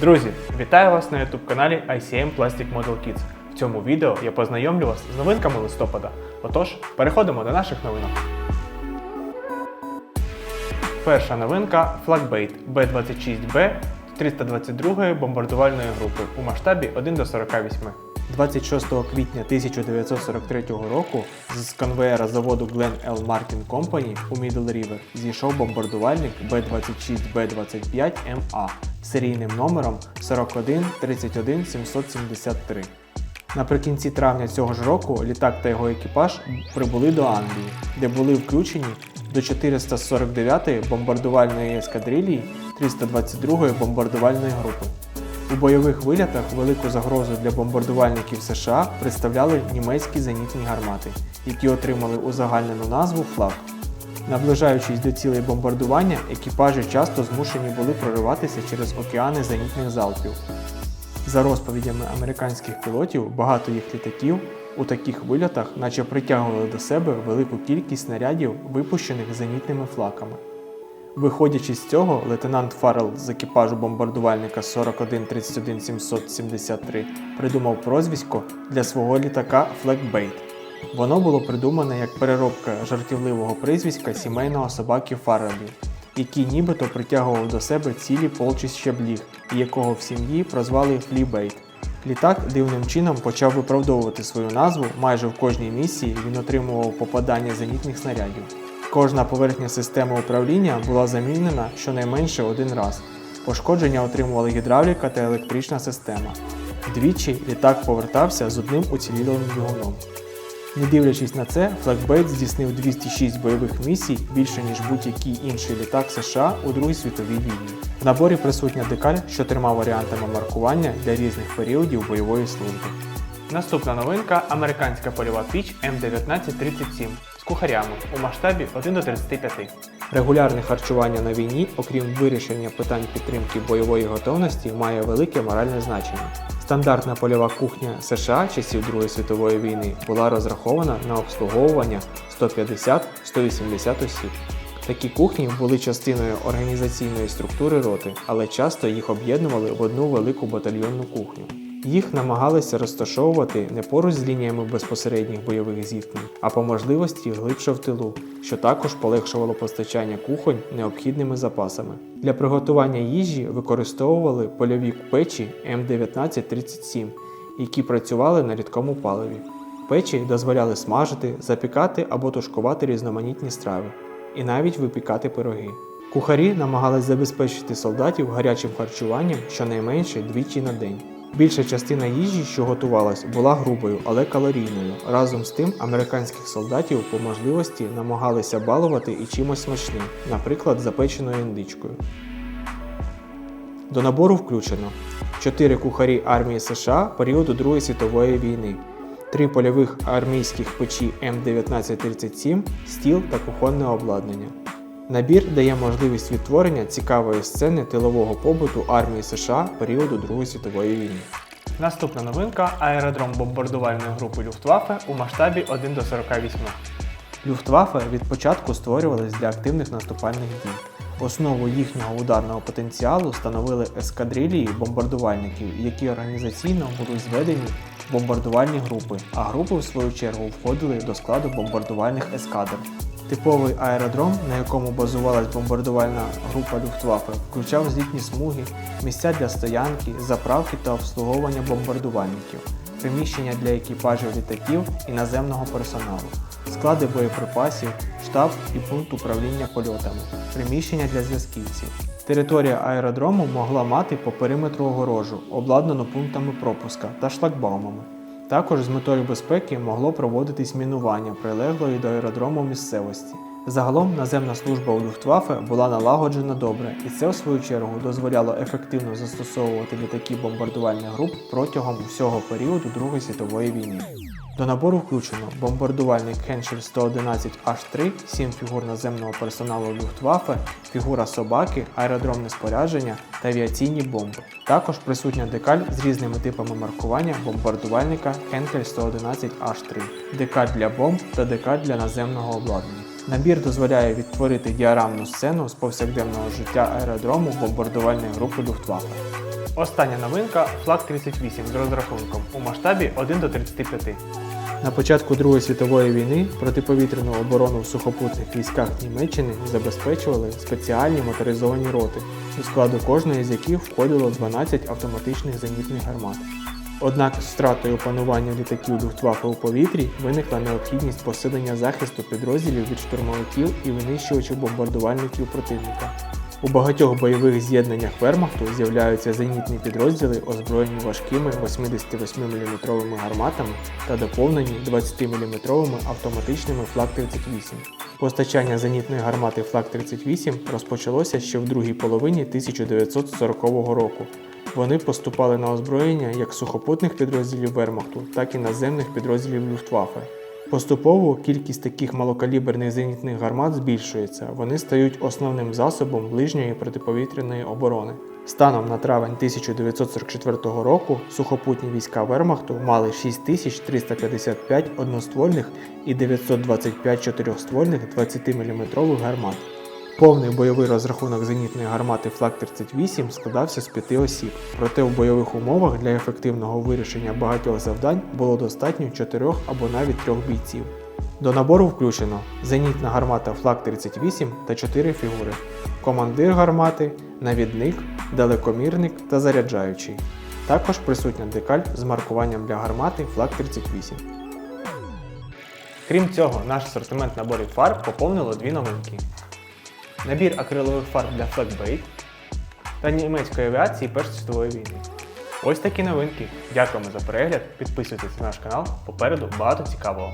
Друзі, вітаю вас на YouTube каналі ICM Plastic Model Kits. В цьому відео я познайомлю вас з новинками листопада. Отож, переходимо до наших новинок. Перша новинка – Flagbait B26B 322-ї бомбардувальної групи у масштабі 1:48. 26 квітня 1943 року з конвеєра заводу Glen L. Martin Company у Middle River зійшов бомбардувальник B26B25MA з серійним номером 4131773. Наприкінці травня цього ж року літак та його екіпаж прибули до Англії, де були включені до 449-ї бомбардувальної ескадрилії 322-ї бомбардувальної групи. У бойових вильотах велику загрозу для бомбардувальників США представляли німецькі зенітні гармати, які отримали узагальнену назву «Флаг». Наближаючись до цілей бомбардування, екіпажі часто змушені були прориватися через океани зенітних залпів. За розповідями американських пілотів, багато їх літаків у таких вильотах наче притягували до себе велику кількість снарядів, випущених зенітними флаками. Виходячи з цього, лейтенант Фаррелл з екіпажу бомбардувальника 4131773 придумав прозвисько для свого літака Flagbait. Воно було придумане як переробка жартівливого прізвиська сімейного собаки Фарреллів, який нібито притягував до себе цілі полчища бліг і якого в сім'ї прозвали Флібейт. Літак дивним чином почав виправдовувати свою назву, майже в кожній місії він отримував попадання зенітних снарядів. Кожна поверхня системи управління була замінена щонайменше один раз. Пошкодження отримували гідравліка та електрична система. Двічі літак повертався з одним уцілілим двигуном. Не дивлячись на це, Flagbait здійснив 206 бойових місій більше ніж будь-який інший літак США у Другій світовій війні. В наборі присутня декаль з 4 варіантами маркування для різних періодів бойової служби. Наступна новинка – американська польова піч М1937 з кухарями у масштабі 1:35. Регулярне харчування на війні, окрім вирішення питань підтримки бойової готовності, має велике моральне значення. Стандартна польова кухня США часів Другої світової війни була розрахована на обслуговування 150-180 осіб. Такі кухні були частиною організаційної структури роти, але часто їх об'єднували в одну велику батальйонну кухню. Їх намагалися розташовувати не поруч з лініями безпосередніх бойових зіткнень, а по можливості глибше в тилу, що також полегшувало постачання кухонь необхідними запасами. Для приготування їжі використовували польові печі М1937, які працювали на рідкому паливі. Печі дозволяли смажити, запікати або тушкувати різноманітні страви, і навіть випікати пироги. Кухарі намагались забезпечити солдатів гарячим харчуванням щонайменше двічі на день. Більша частина їжі, що готувалась, була грубою, але калорійною. Разом з тим, американських солдатів по можливості намагалися балувати і чимось смачним, наприклад, запеченою індичкою. До набору включено 4 кухарі армії США періоду Другої світової війни, 3 польових армійських печі М1937, стіл та кухонне обладнання. Набір дає можливість відтворення цікавої сцени тилового побуту армії США періоду Другої світової війни. Наступна новинка – аеродром бомбардувальної групи Люфтваффе у масштабі 1:48. Люфтваффе від початку створювались для активних наступальних дій. Основу їхнього ударного потенціалу становили ескадрилії бомбардувальників, які організаційно були зведені в бомбардувальні групи, а групи в свою чергу входили до складу бомбардувальних ескадр. Типовий аеродром, на якому базувалась бомбардувальна група Люфтваффе, включав злітні смуги, місця для стоянки, заправки та обслуговування бомбардувальників, приміщення для екіпажів літаків і наземного персоналу, склади боєприпасів, штаб і пункт управління польотами, приміщення для зв'язківців. Територія аеродрому могла мати по периметру огорожу, обладнану пунктами пропуска та шлагбаумами. Також з метою безпеки могло проводитись мінування прилеглої до аеродрому місцевості. Загалом наземна служба у Люфтваффе була налагоджена добре, і це в свою чергу дозволяло ефективно застосовувати літаки бомбардувальних груп протягом всього періоду Другої світової війни. До набору включено бомбардувальник Henschel 111H3, 7 фігур наземного персоналу Люфтваффе, фігура собаки, аеродромне спорядження та авіаційні бомби. Також присутня декаль з різними типами маркування бомбардувальника Henkel 111H3, декаль для бомб та декаль для наземного обладнання. Набір дозволяє відтворити діарамну сцену з повсякденного життя аеродрому бомбардувальної групи Люфтваффе. Остання новинка – флаг 38 з розрахунком у масштабі 1 до 35. На початку Другої світової війни протиповітряну оборону в сухопутних військах Німеччини забезпечували спеціальні моторизовані роти, у складу кожної з яких входило 12 автоматичних зенітних гармат. Однак з втратою панування літаків Люфтваффе у повітрі виникла необхідність посилення захисту підрозділів від штурмовиків і винищувачів бомбардувальників противника. У багатьох бойових з'єднаннях Вермахту з'являються зенітні підрозділи, озброєні важкими 88-мм гарматами та доповнені 20-мм автоматичними Флаг-38. Постачання зенітної гармати Флаг-38 розпочалося ще в другій половині 1940 року. Вони поступали на озброєння як сухопутних підрозділів Вермахту, так і наземних підрозділів Люфтваффе. Поступово кількість таких малокаліберних зенітних гармат збільшується, вони стають основним засобом ближньої протиповітряної оборони. Станом на травень 1944 року сухопутні війська Вермахту мали 6355 одноствольних і 925 чотирьохствольних 20-мм гармат. Повний бойовий розрахунок зенітної гармати Флаг-38 складався з 5 осіб, проте в бойових умовах для ефективного вирішення багатьох завдань було достатньо 4 або навіть 3 бійців. До набору включено зенітна гармата Флаг-38 та 4 фігури – командир гармати, навідник, далекомірник та заряджаючий. Також присутня декаль з маркуванням для гармати Флаг-38. Крім цього, наш асортимент наборів фарб поповнило 2 новинки. Набір акрилових фарб для Flat-Bait та німецької авіації Першої світової війни. Ось такі новинки. Дякуємо за перегляд, підписуйтесь на наш канал, попереду багато цікавого.